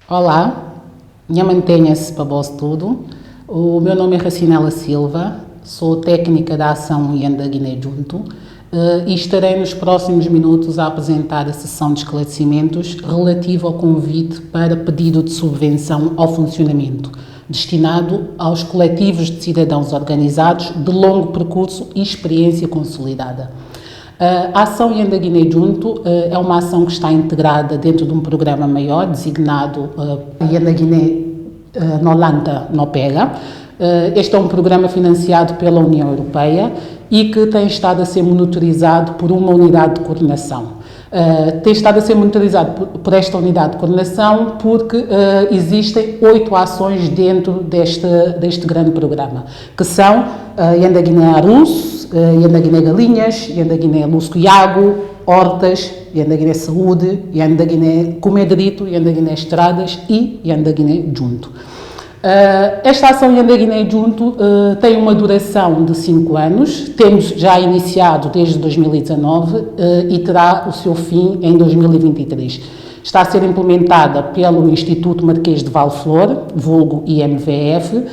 Olá, mantenha-se para vós tudo. O meu nome é Racinela Silva, sou técnica da ação Yanda Guiné Junto e estarei nos próximos minutos a apresentar a sessão de esclarecimentos relativa ao convite para pedido de subvenção ao funcionamento, destinado aos coletivos de cidadãos organizados de longo percurso e experiência consolidada. A ação Yanda Guiné Junto é uma ação que está integrada dentro de um programa maior designado Yanda Guiné Nolanta Nopega. Este é um programa financiado pela União Europeia e que tem estado a ser monitorizado por uma unidade de coordenação. Tem estado a ser monitorizado por esta unidade de coordenação porque existem 8 ações dentro deste grande programa, que são Yanda Guiné Arus, Yanda Guiné Galinhas, Yanda Guiné Lusco Iago, Hortas, Yanda Guiné Saúde, Yanda Guiné Comedrito, Yanda Guiné Estradas e Yanda Guiné Junto. Esta ação Yanda Guiné Junto tem uma duração de 5 anos, temos já iniciado desde 2019 e terá o seu fim em 2023. Está a ser implementada pelo Instituto Marquês de Valflor, vulgo IMVF,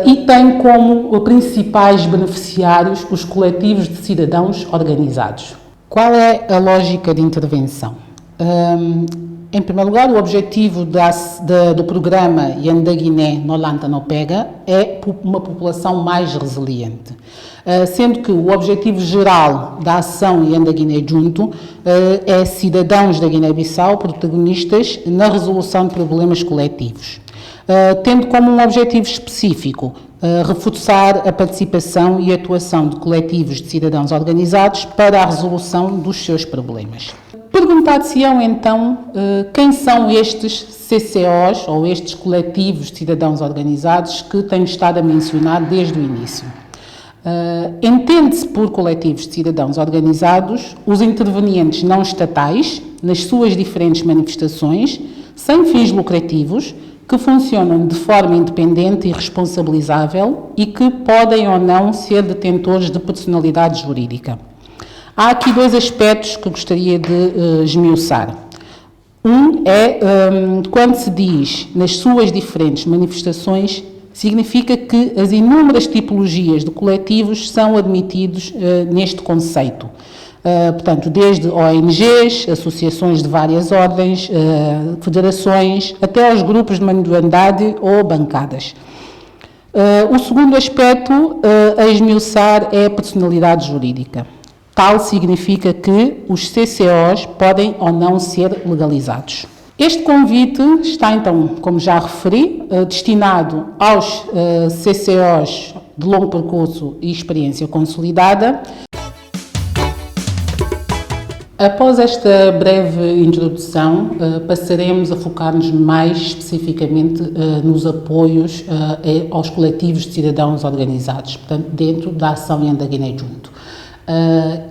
e tem como principais beneficiários os coletivos de cidadãos organizados. Qual é a lógica de intervenção? Em primeiro lugar, o objetivo do programa Yanda Guiné Nolanta Nopega é uma população mais resiliente, sendo que o objetivo geral da ação Yanda Guiné Junto é cidadãos da Guiné-Bissau protagonistas na resolução de problemas coletivos, tendo como um objetivo específico reforçar a participação e atuação de coletivos de cidadãos organizados para a resolução dos seus problemas. Perguntar-se-ão então quem são estes CCOs ou estes coletivos de cidadãos organizados que tenho estado a mencionar desde o início. Entende-se por coletivos de cidadãos organizados os intervenientes não estatais nas suas diferentes manifestações, sem fins lucrativos, que funcionam de forma independente e responsabilizável e que podem ou não ser detentores de personalidade jurídica. Há aqui 2 aspectos que gostaria de esmiuçar. Um é, quando se diz nas suas diferentes manifestações, significa que as inúmeras tipologias de coletivos são admitidos neste conceito. Portanto, desde ONGs, associações de várias ordens, federações, até aos grupos de manualidade ou bancadas. O segundo aspecto a esmiuçar é a personalidade jurídica. Tal significa que os CCOs podem ou não ser legalizados. Este convite está, então, como já referi, destinado aos CCOs de longo percurso e experiência consolidada. Após esta breve introdução, passaremos a focar-nos mais especificamente nos apoios aos coletivos de cidadãos organizados, portanto, dentro da ação Yanda Guiné Junto.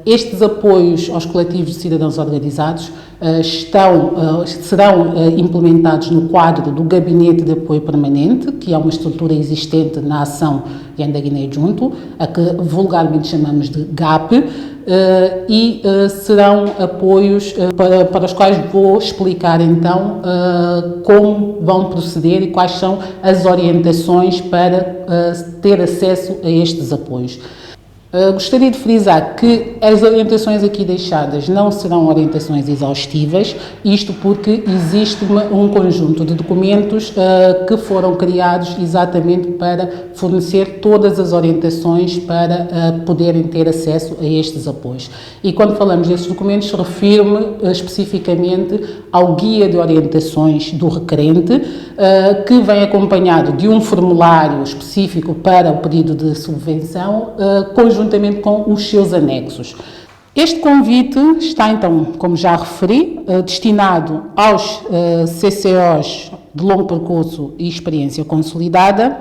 Estes apoios aos coletivos de cidadãos organizados serão implementados no quadro do Gabinete de Apoio Permanente, que é uma estrutura existente na ação Yanda Guiné Junto, a que vulgarmente chamamos de GAP, e serão apoios para os quais vou explicar então como vão proceder e quais são as orientações para ter acesso a estes apoios. Gostaria de frisar que as orientações aqui deixadas não serão orientações exaustivas, isto porque existe um conjunto de documentos que foram criados exatamente para fornecer todas as orientações para poderem ter acesso a estes apoios. E quando falamos desses documentos, refiro-me especificamente ao Guia de Orientações do Requerente, que vem acompanhado de um formulário específico para o pedido de subvenção, juntamente com os seus anexos. Este convite está, então, como já referi, destinado aos CCOs de longo percurso e experiência consolidada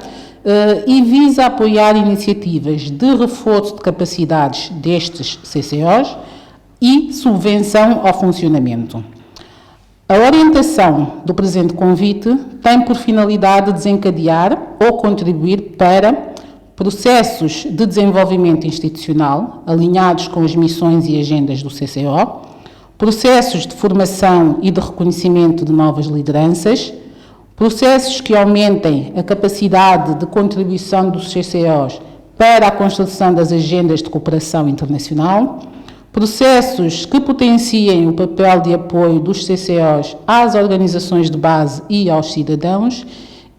e visa apoiar iniciativas de reforço de capacidades destes CCOs e subvenção ao funcionamento. A orientação do presente convite tem por finalidade desencadear ou contribuir para processos de desenvolvimento institucional alinhados com as missões e agendas do CCO, processos de formação e de reconhecimento de novas lideranças, processos que aumentem a capacidade de contribuição dos CCOs para a construção das agendas de cooperação internacional, processos que potenciem o papel de apoio dos CCOs às organizações de base e aos cidadãos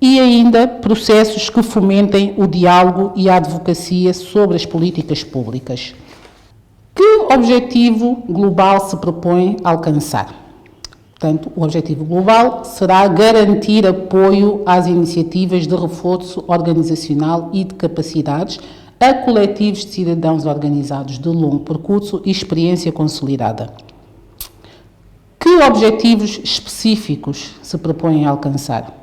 e ainda processos que fomentem o diálogo e a advocacia sobre as políticas públicas. Que objetivo global se propõe alcançar? Portanto, o objetivo global será garantir apoio às iniciativas de reforço organizacional e de capacidades a coletivos de cidadãos organizados de longo percurso e experiência consolidada. Que objetivos específicos se propõem alcançar?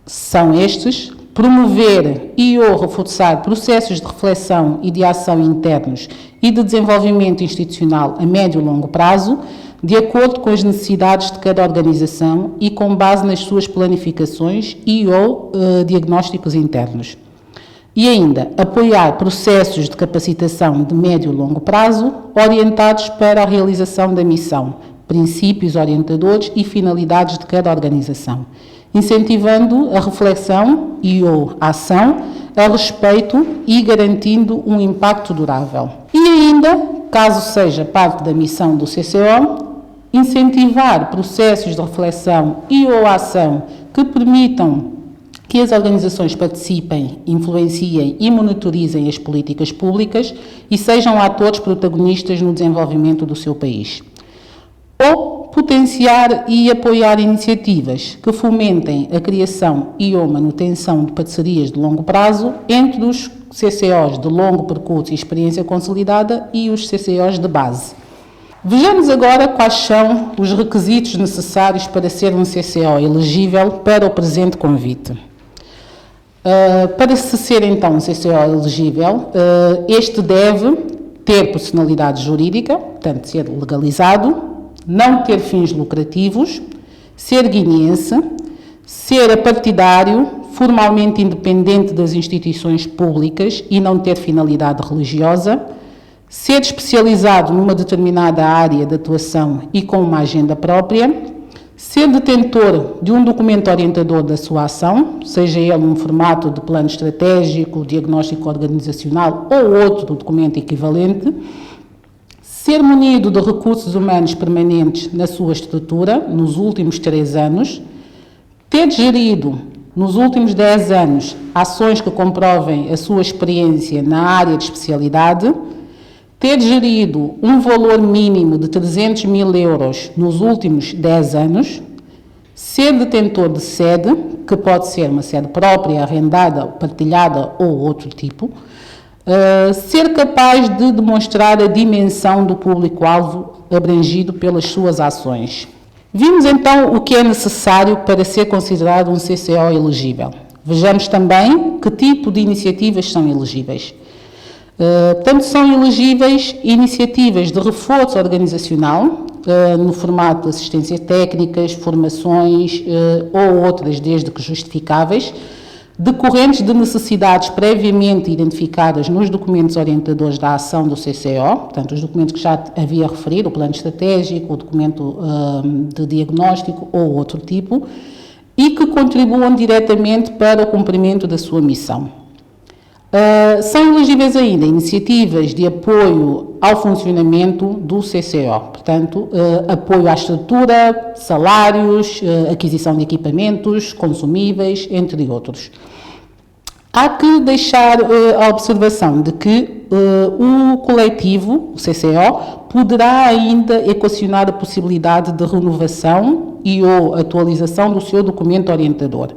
São estes: promover e ou reforçar processos de reflexão e de ação internos e de desenvolvimento institucional a médio e longo prazo, de acordo com as necessidades de cada organização e com base nas suas planificações e ou diagnósticos internos. E ainda, apoiar processos de capacitação de médio e longo prazo, orientados para a realização da missão, princípios orientadores e finalidades de cada organização, incentivando a reflexão e ou a ação a respeito e garantindo um impacto durável. E ainda, caso seja parte da missão do CCO, incentivar processos de reflexão e ou ação que permitam que as organizações participem, influenciem e monitorizem as políticas públicas e sejam atores protagonistas no desenvolvimento do seu país. Ou potenciar e apoiar iniciativas que fomentem a criação e ou manutenção de parcerias de longo prazo entre os CCOs de longo percurso e experiência consolidada e os CCOs de base. Vejamos agora quais são os requisitos necessários para ser um CCO elegível para o presente convite. Para se ser então um CCO elegível, este deve ter personalidade jurídica, portanto ser legalizado, não ter fins lucrativos, ser guineense, ser apartidário, formalmente independente das instituições públicas e não ter finalidade religiosa, ser especializado numa determinada área de atuação e com uma agenda própria, ser detentor de um documento orientador da sua ação, seja ele um formato de plano estratégico, diagnóstico organizacional ou outro documento equivalente, ser munido de recursos humanos permanentes na sua estrutura nos últimos 3 anos, ter gerido nos últimos 10 anos ações que comprovem a sua experiência na área de especialidade, ter gerido um valor mínimo de 300 mil euros nos últimos 10 anos, ser detentor de sede, que pode ser uma sede própria, arrendada, partilhada ou outro tipo, ser capaz de demonstrar a dimensão do público-alvo abrangido pelas suas ações. Vimos então o que é necessário para ser considerado um CCO elegível. Vejamos também que tipo de iniciativas são elegíveis. Portanto, são elegíveis iniciativas de reforço organizacional, no formato de assistências técnicas, formações ou outras, desde que justificáveis, decorrentes de necessidades previamente identificadas nos documentos orientadores da ação do CCO, portanto, os documentos que já havia referido, o plano estratégico, o documento de diagnóstico ou outro tipo, e que contribuam diretamente para o cumprimento da sua missão. São elegíveis ainda iniciativas de apoio ao funcionamento do CCO, portanto, apoio à estrutura, salários, aquisição de equipamentos, consumíveis, entre outros. Há que deixar a observação de que o coletivo, o CCO, poderá ainda equacionar a possibilidade de renovação e ou atualização do seu documento orientador.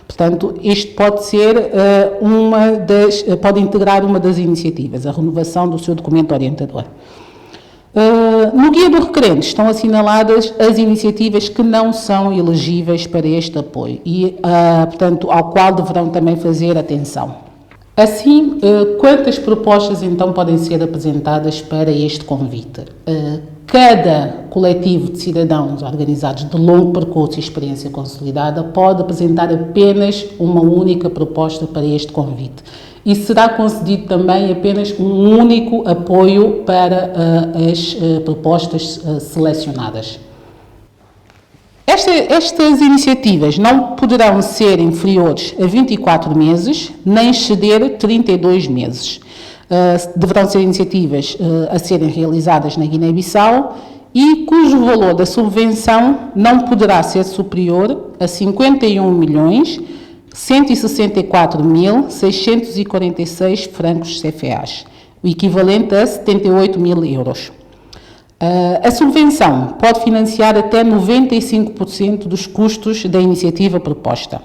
Portanto, isto pode ser pode integrar uma das iniciativas, a renovação do seu documento orientador. No guia do requerente estão assinaladas as iniciativas que não são elegíveis para este apoio e, portanto, ao qual deverão também fazer atenção. Assim, quantas propostas então podem ser apresentadas para este convite? Cada coletivo de cidadãos organizados de longo percurso e experiência consolidada pode apresentar apenas uma única proposta para este convite. e será concedido também apenas um único apoio para as propostas selecionadas. Estas iniciativas não poderão ser inferiores a 24 meses, nem exceder 32 meses. Deverão ser iniciativas a serem realizadas na Guiné-Bissau e cujo valor da subvenção não poderá ser superior a 51.164.646 francos CFAs, o equivalente a 78.000 euros. A subvenção pode financiar até 95% dos custos da iniciativa proposta.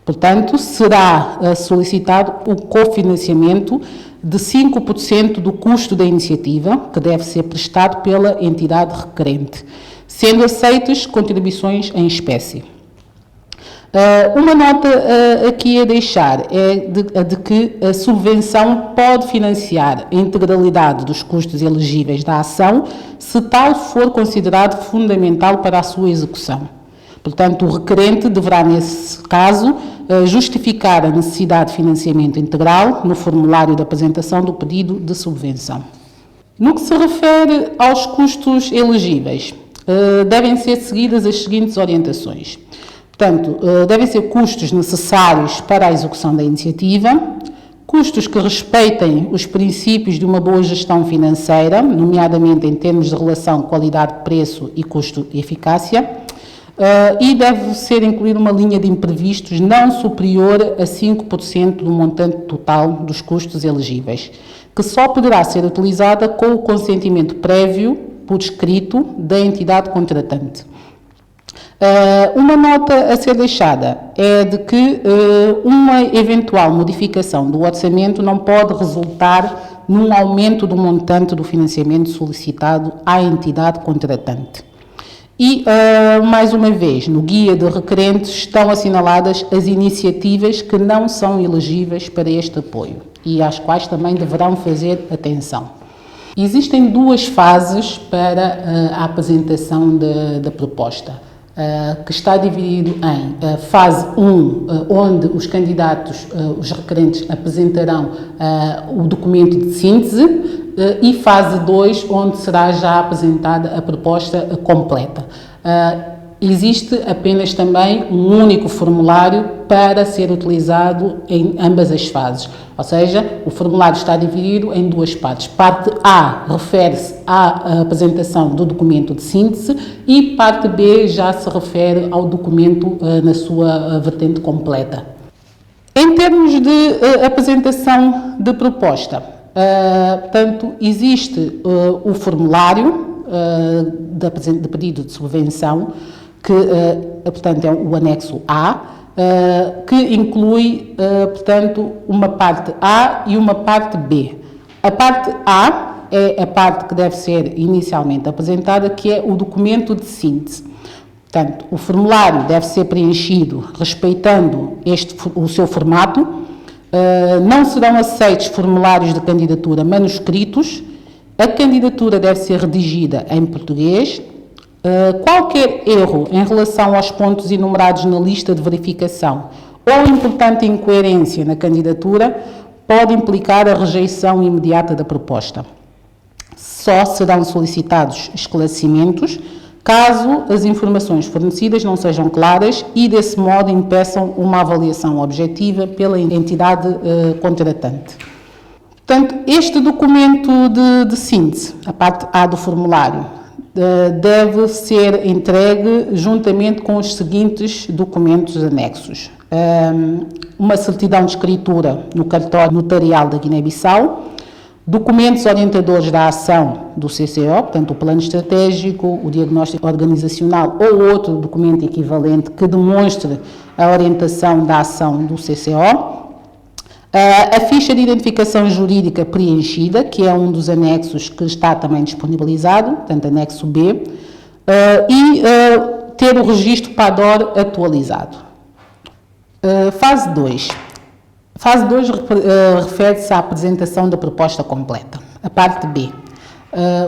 Portanto, será solicitado o cofinanciamento de 5% do custo da iniciativa, que deve ser prestado pela entidade requerente, sendo aceitas contribuições em espécie. Uma nota aqui a deixar é de que a subvenção pode financiar a integralidade dos custos elegíveis da ação, se tal for considerado fundamental para a sua execução. Portanto, o requerente deverá, nesse caso, justificar a necessidade de financiamento integral no formulário de apresentação do pedido de subvenção. No que se refere aos custos elegíveis, devem ser seguidas as seguintes orientações. Portanto, devem ser custos necessários para a execução da iniciativa, custos que respeitem os princípios de uma boa gestão financeira, nomeadamente em termos de relação qualidade-preço e custo-eficácia, e deve ser incluída uma linha de imprevistos não superior a 5% do montante total dos custos elegíveis, que só poderá ser utilizada com o consentimento prévio, por escrito, da entidade contratante. Uma nota a ser deixada é de que uma eventual modificação do orçamento não pode resultar num aumento do montante do financiamento solicitado à entidade contratante. E, mais uma vez, no guia de requerentes estão assinaladas as iniciativas que não são elegíveis para este apoio e às quais também deverão fazer atenção. Existem duas fases para a apresentação da proposta, que está dividido em fase 1, onde os candidatos, os requerentes, apresentarão o documento de síntese, e fase 2, onde será já apresentada a proposta completa. Existe apenas também um único formulário para ser utilizado em ambas as fases, ou seja, o formulário está dividido em duas partes. Parte A refere-se à apresentação do documento de síntese e parte B já se refere ao documento na sua vertente completa. Em termos de apresentação de proposta, portanto, existe o formulário de pedido de subvenção, que, portanto, é o anexo A, que inclui, portanto, uma parte A e uma parte B. A parte A é a parte que deve ser inicialmente apresentada, que é o documento de síntese. Portanto, o formulário deve ser preenchido respeitando o seu formato. Não serão aceitos formulários de candidatura manuscritos. A candidatura deve ser redigida em português. Qualquer erro em relação aos pontos enumerados na lista de verificação ou importante incoerência na candidatura pode implicar a rejeição imediata da proposta. Só serão solicitados esclarecimentos caso as informações fornecidas não sejam claras e, desse modo, impeçam uma avaliação objetiva pela entidade contratante. Portanto, este documento de síntese, a parte A do formulário, deve ser entregue juntamente com os seguintes documentos anexos. Uma certidão de escritura no cartório notarial da Guiné-Bissau, documentos orientadores da ação do CCO, portanto o plano estratégico, o diagnóstico organizacional ou outro documento equivalente que demonstre a orientação da ação do CCO, a ficha de identificação jurídica preenchida, que é um dos anexos que está também disponibilizado, portanto anexo B, e ter o registro PADOR atualizado. Fase 2. Fase 2 refere-se à apresentação da proposta completa. A parte B.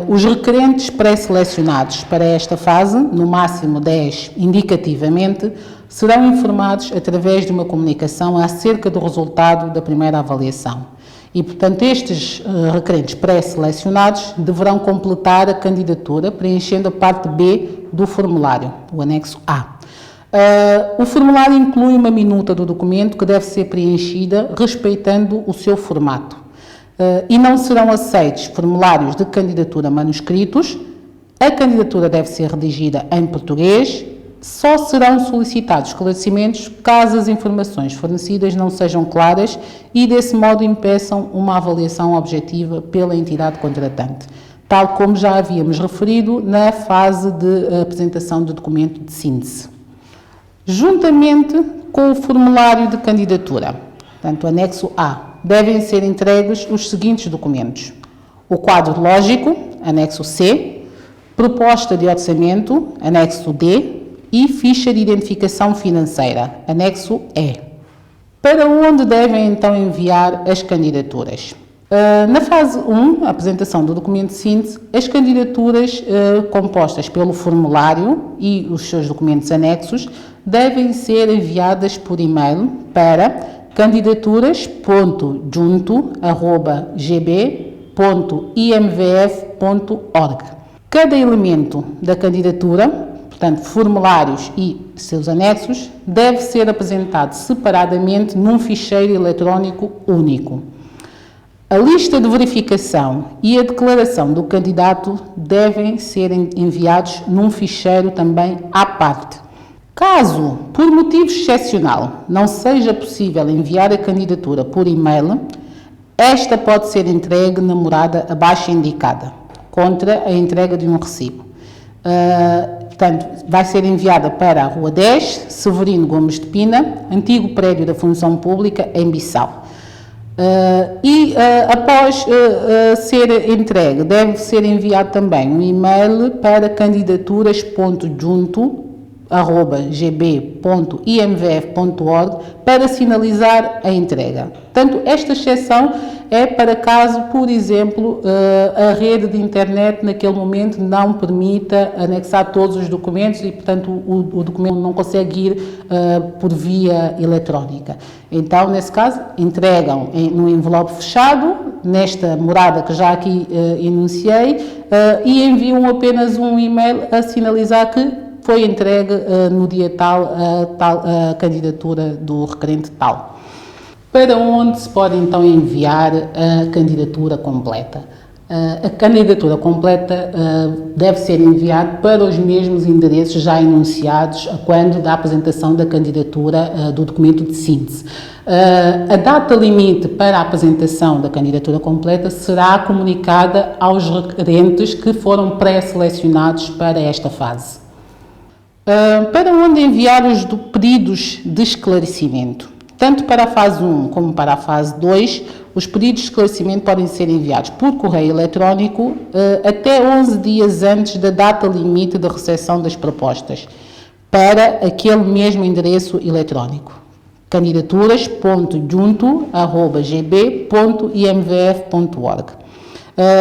Os requerentes pré-selecionados para esta fase, no máximo 10 indicativamente, serão informados através de uma comunicação acerca do resultado da primeira avaliação. E, portanto, estes requerentes pré-selecionados deverão completar a candidatura preenchendo a parte B do formulário, o anexo A. O formulário inclui uma minuta do documento que deve ser preenchida respeitando o seu formato. E não serão aceitos formulários de candidatura manuscritos. A candidatura deve ser redigida em português. Só serão solicitados esclarecimentos caso as informações fornecidas não sejam claras e, desse modo, impeçam uma avaliação objetiva pela entidade contratante, tal como já havíamos referido na fase de apresentação do documento de síntese. Juntamente com o formulário de candidatura, portanto, anexo A, devem ser entregues os seguintes documentos: o quadro lógico, anexo C, proposta de orçamento, anexo D, e ficha de identificação financeira, anexo E. Para onde devem então enviar as candidaturas? Na fase 1, a apresentação do documento de síntese, as candidaturas compostas pelo formulário e os seus documentos anexos devem ser enviadas por e-mail para candidaturas.junto@gb.imvf.org. Cada elemento da candidatura, portanto, formulários e seus anexos, deve ser apresentado separadamente num ficheiro eletrónico único. A lista de verificação e a declaração do candidato devem ser enviados num ficheiro também à parte. Caso, por motivo excepcional, não seja possível enviar a candidatura por e-mail, esta pode ser entregue na morada abaixo indicada, contra a entrega de um recibo. Portanto, vai ser enviada para a Rua 10, Severino Gomes de Pina, antigo prédio da Função Pública, em Bissau. Após ser entregue, deve ser enviado também um e-mail para candidaturas.junto@gb.imvf.org para sinalizar a entrega. Portanto, esta exceção é para caso, por exemplo, a rede de internet naquele momento não permita anexar todos os documentos e, portanto, o documento não consegue ir por via eletrónica. Então, nesse caso, entregam num envelope fechado, nesta morada que já aqui enunciei, e enviam apenas um e-mail a sinalizar que foi entregue no dia tal a candidatura do requerente tal. Para onde se pode então enviar a candidatura completa? A candidatura completa deve ser enviada para os mesmos endereços já enunciados quando da apresentação da candidatura do documento de síntese. A data limite para a apresentação da candidatura completa será comunicada aos requerentes que foram pré-selecionados para esta fase. Para onde enviar os pedidos de esclarecimento? Tanto para a fase 1 como para a fase 2, os pedidos de esclarecimento podem ser enviados por correio eletrónico até 11 dias antes da data limite de recepção das propostas, para aquele mesmo endereço eletrónico: candidaturas.junto@gb.imvf.org.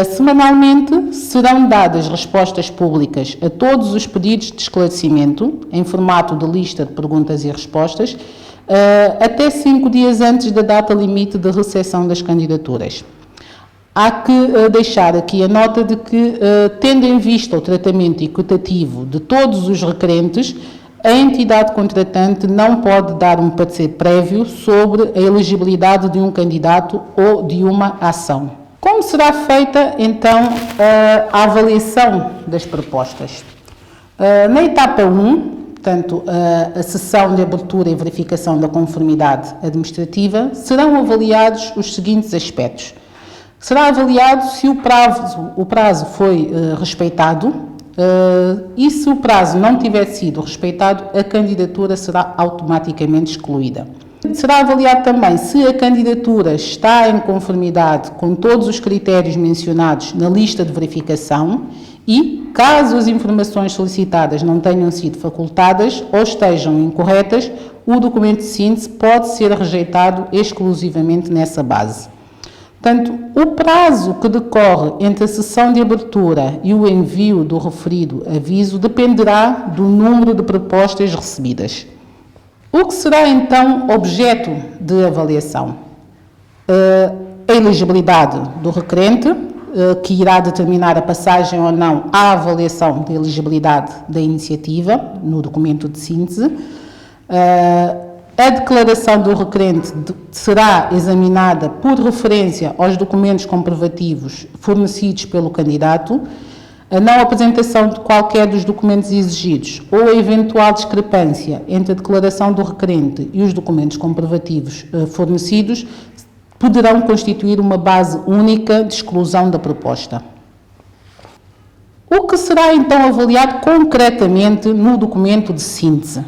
Semanalmente serão dadas respostas públicas a todos os pedidos de esclarecimento em formato de lista de perguntas e respostas, até 5 dias antes da data limite de recepção das candidaturas. Há que deixar aqui a nota de que, tendo em vista o tratamento equitativo de todos os requerentes, a entidade contratante não pode dar um parecer prévio sobre a elegibilidade de um candidato ou de uma ação. Como será feita, então, a avaliação das propostas? Na etapa 1, portanto, a sessão de abertura e verificação da conformidade administrativa, serão avaliados os seguintes aspectos. Será avaliado se o prazo foi respeitado e, se o prazo não tiver sido respeitado, a candidatura será automaticamente excluída. Será avaliado também se a candidatura está em conformidade com todos os critérios mencionados na lista de verificação e, caso as informações solicitadas não tenham sido facultadas ou estejam incorretas, o documento de síntese pode ser rejeitado exclusivamente nessa base. Portanto, o prazo que decorre entre a sessão de abertura e o envio do referido aviso dependerá do número de propostas recebidas. O que será então objeto de avaliação? a elegibilidade do requerente, que irá determinar a passagem ou não à avaliação de elegibilidade da iniciativa no documento de síntese. A declaração do requerente será examinada por referência aos documentos comprovativos fornecidos pelo candidato. A não apresentação de qualquer dos documentos exigidos ou a eventual discrepância entre a declaração do requerente e os documentos comprovativos fornecidos poderão constituir uma base única de exclusão da proposta. O que será então avaliado concretamente no documento de síntese?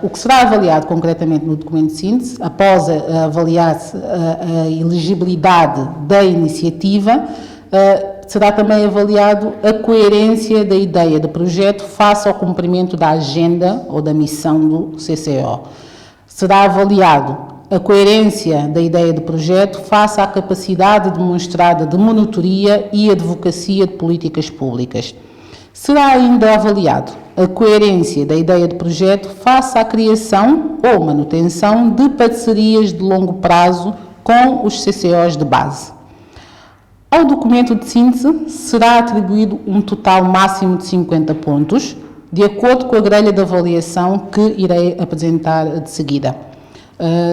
O que será avaliado concretamente no documento de síntese, após avaliar-se a elegibilidade da iniciativa, será também avaliado a coerência da ideia de projeto face ao cumprimento da agenda ou da missão do CCO. Será avaliado a coerência da ideia de projeto face à capacidade demonstrada de monitoria e advocacia de políticas públicas. Será ainda avaliado a coerência da ideia de projeto face à criação ou manutenção de parcerias de longo prazo com os CCOs de base. Ao documento de síntese será atribuído um total máximo de 50 pontos, de acordo com a grelha de avaliação que irei apresentar de seguida.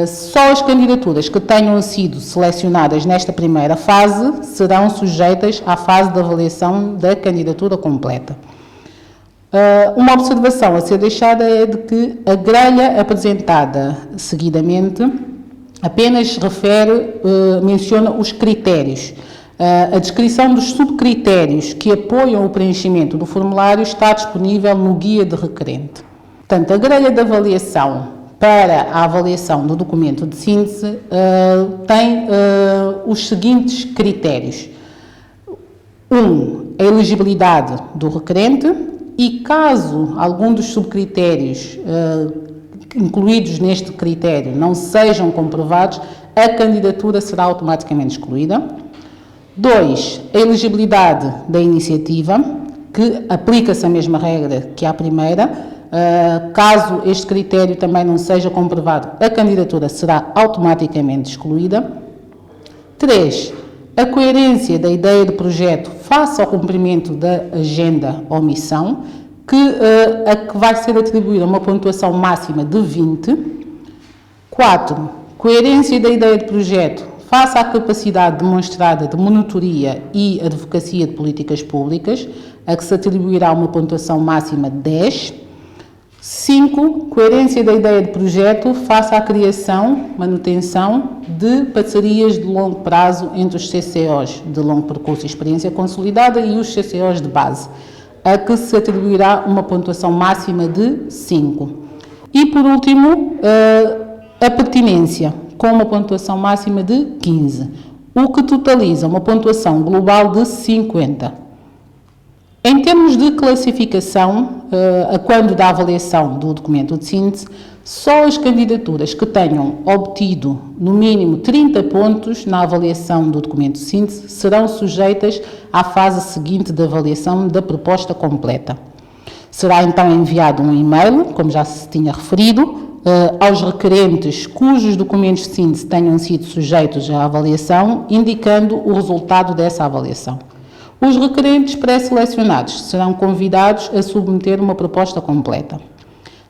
Só as candidaturas que tenham sido selecionadas nesta primeira fase serão sujeitas à fase de avaliação da candidatura completa. Uma observação a ser deixada é de que a grelha apresentada seguidamente apenas menciona os critérios. A descrição dos subcritérios que apoiam o preenchimento do formulário está disponível no guia de requerente. Portanto, a grelha de avaliação para a avaliação do documento de síntese tem os seguintes critérios. 1. A elegibilidade do requerente e, caso algum dos subcritérios incluídos neste critério não sejam comprovados, a candidatura será automaticamente excluída. 2. A elegibilidade da iniciativa, que aplica-se a mesma regra que a primeira. Caso este critério também não seja comprovado, a candidatura será automaticamente excluída. 3. A coerência da ideia de projeto face ao cumprimento da agenda ou missão, a que vai ser atribuída uma pontuação máxima de 20. 4. Coerência da ideia de projeto face à capacidade demonstrada de monitoria e advocacia de políticas públicas, a que se atribuirá uma pontuação máxima de 10. 5. Coerência da ideia de projeto face à criação, manutenção de parcerias de longo prazo entre os CCOs de longo percurso e experiência consolidada e os CCOs de base, a que se atribuirá uma pontuação máxima de 5. E, por último, a pertinência, com uma pontuação máxima de 15, o que totaliza uma pontuação global de 50. Em termos de classificação, a quando da avaliação do documento de síntese, só as candidaturas que tenham obtido no mínimo 30 pontos na avaliação do documento de síntese serão sujeitas à fase seguinte da avaliação da proposta completa. Será então enviado um e-mail, como já se tinha referido, aos requerentes cujos documentos de síntese tenham sido sujeitos à avaliação, indicando o resultado dessa avaliação. Os requerentes pré-selecionados serão convidados a submeter uma proposta completa.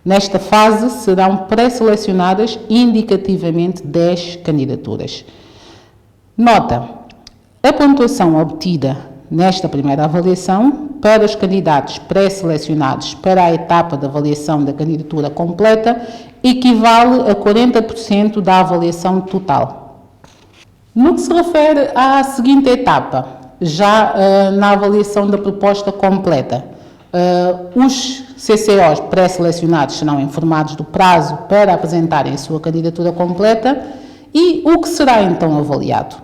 Nesta fase serão pré-selecionadas indicativamente 10 candidaturas. Nota: a pontuação obtida nesta primeira avaliação para os candidatos pré-selecionados para a etapa de avaliação da candidatura completa equivale a 40% da avaliação total. No que se refere à seguinte etapa, já na avaliação da proposta completa, os CCOs pré-selecionados serão informados do prazo para apresentarem a sua candidatura completa e o que será então avaliado?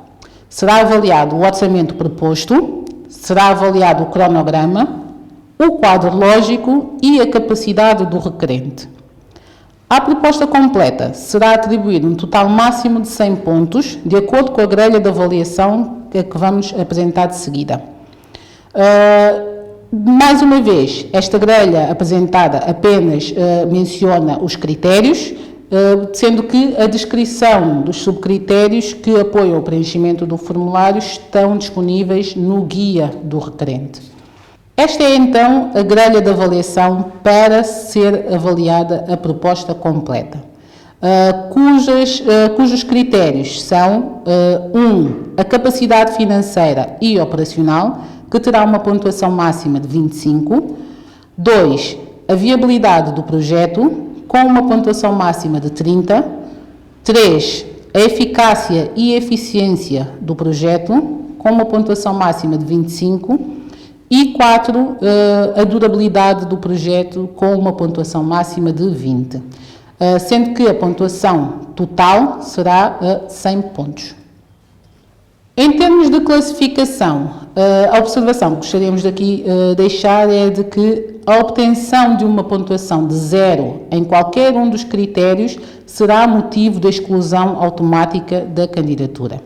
Será avaliado o orçamento proposto, será avaliado o cronograma, o quadro lógico e a capacidade do requerente. À proposta completa será atribuído um total máximo de 100 pontos, de acordo com a grelha de avaliação que vamos apresentar de seguida. Mais uma vez, esta grelha apresentada apenas menciona os critérios sendo que a descrição dos subcritérios que apoiam o preenchimento do formulário estão disponíveis no guia do requerente. Esta é então a grelha de avaliação para ser avaliada a proposta completa, cujos critérios são 1. A capacidade financeira e operacional, que terá uma pontuação máxima de 25. 2. A viabilidade do projeto, com uma pontuação máxima de 30. 3. A eficácia e eficiência do projeto, com uma pontuação máxima de 25. E 4. A durabilidade do projeto, com uma pontuação máxima de 20. Sendo que a pontuação total será 100 pontos. Em termos de classificação, a observação que gostaríamos de aqui deixar é de que a obtenção de uma pontuação de 0 em qualquer um dos critérios será motivo de exclusão automática da candidatura.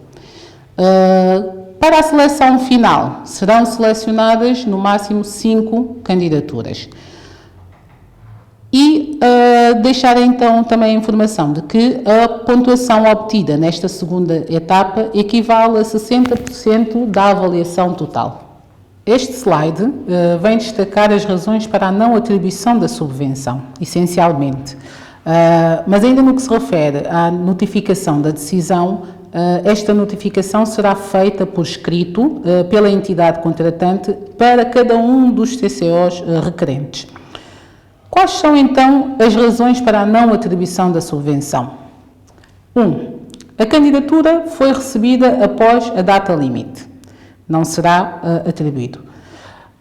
Para a seleção final, serão selecionadas no máximo 5 candidaturas. E deixar então também a informação de que a pontuação obtida nesta segunda etapa equivale a 60% da avaliação total. Este slide vem destacar as razões para a não atribuição da subvenção, essencialmente. Mas ainda no que se refere à notificação da decisão, esta notificação será feita por escrito pela entidade contratante para cada um dos CCOs requerentes. Quais são, então, as razões para a não atribuição da subvenção? 1. A candidatura foi recebida após a data limite. Não será atribuído.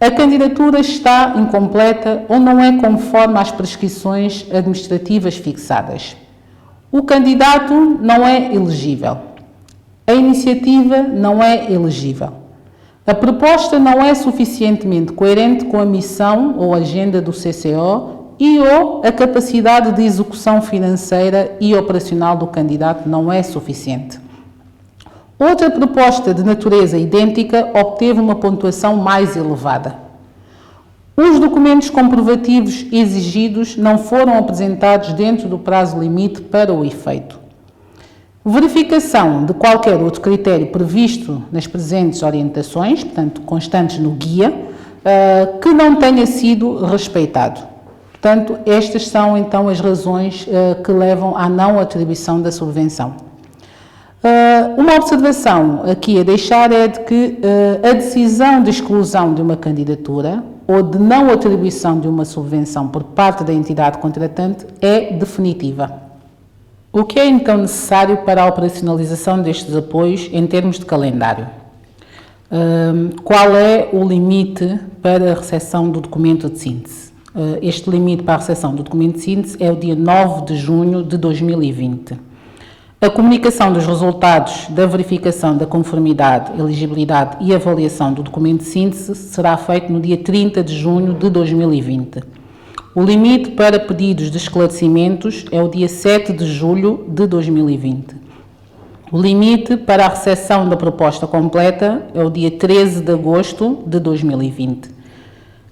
A candidatura está incompleta ou não é conforme às prescrições administrativas fixadas. O candidato não é elegível. A iniciativa não é elegível. A proposta não é suficientemente coerente com a missão ou agenda do CCO ou a capacidade de execução financeira e operacional do candidato não é suficiente. Outra proposta de natureza idêntica obteve uma pontuação mais elevada. Os documentos comprovativos exigidos não foram apresentados dentro do prazo limite para o efeito. Verificação de qualquer outro critério previsto nas presentes orientações, portanto, constantes no guia, que não tenha sido respeitado. Portanto, estas são então as razões que levam à não atribuição da subvenção. Uma observação aqui a deixar é de que a decisão de exclusão de uma candidatura ou de não atribuição de uma subvenção por parte da entidade contratante é definitiva. O que é então necessário para a operacionalização destes apoios em termos de calendário? Qual é o limite para a recepção do documento de síntese? Este limite para a recepção do documento de síntese é o dia 9 de junho de 2020. A comunicação dos resultados da verificação da conformidade, elegibilidade e avaliação do documento de síntese será feito no dia 30 de junho de 2020. O limite para pedidos de esclarecimentos é o dia 7 de julho de 2020. O limite para a recepção da proposta completa é o dia 13 de agosto de 2020.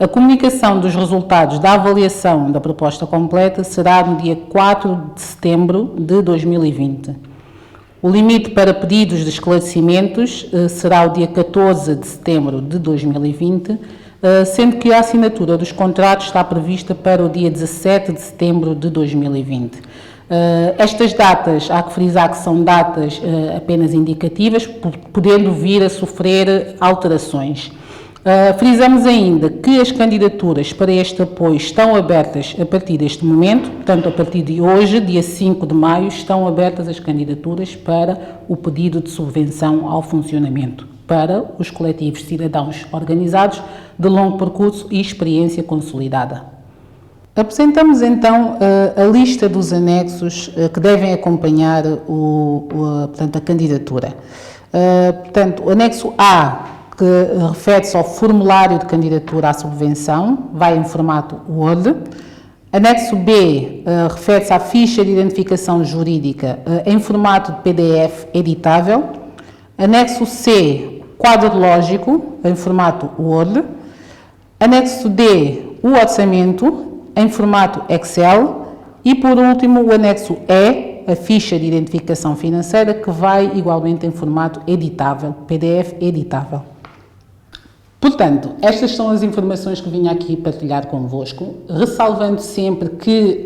A comunicação dos resultados da avaliação da proposta completa será no dia 4 de setembro de 2020. O limite para pedidos de esclarecimentos será o dia 14 de setembro de 2020, sendo que a assinatura dos contratos está prevista para o dia 17 de setembro de 2020. Estas datas, há que frisar que são datas apenas indicativas, podendo vir a sofrer alterações. Frisamos ainda que as candidaturas para este apoio estão abertas a partir deste momento, portanto, a partir de hoje, dia 5 de maio, estão abertas as candidaturas para o pedido de subvenção ao funcionamento para os coletivos de cidadãos organizados de longo percurso e experiência consolidada. Apresentamos então a lista dos anexos que devem acompanhar portanto, a candidatura. Portanto, o anexo A, que refere-se ao formulário de candidatura à subvenção, vai em formato Word. Anexo B refere-se à ficha de identificação jurídica em formato de PDF editável. Anexo C, quadro lógico em formato Word. Anexo D, o orçamento em formato Excel. E por último, o anexo E, a ficha de identificação financeira, que vai igualmente em formato editável, PDF editável. Portanto, estas são as informações que vim aqui partilhar convosco, ressalvando sempre que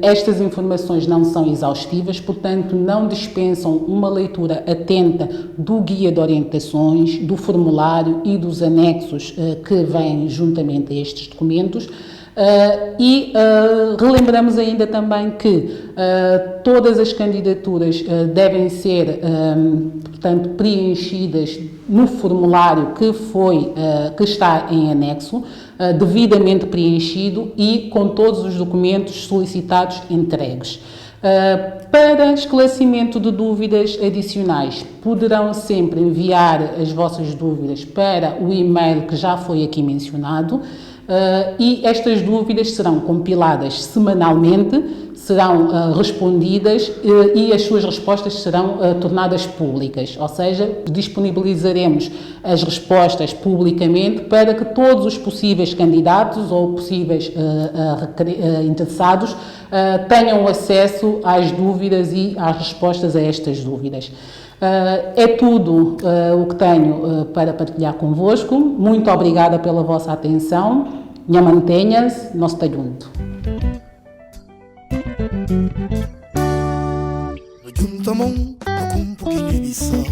estas informações não são exaustivas, portanto, não dispensam uma leitura atenta do guia de orientações, do formulário e dos anexos que vêm juntamente a estes documentos. Relembramos ainda também que todas as candidaturas devem ser, portanto, preenchidas no formulário que está em anexo, devidamente preenchido e com todos os documentos solicitados entregues. Para esclarecimento de dúvidas adicionais, poderão sempre enviar as vossas dúvidas para o e-mail que já foi aqui mencionado. E estas dúvidas serão compiladas semanalmente, serão respondidas e as suas respostas serão tornadas públicas, ou seja, disponibilizaremos as respostas publicamente para que todos os possíveis candidatos ou possíveis interessados tenham acesso às dúvidas e às respostas a estas dúvidas. É tudo o que tenho para partilhar convosco. Muito obrigada pela vossa atenção. Nha mantenhas, nós está junto. No juntamão, com um pouquinho de edição.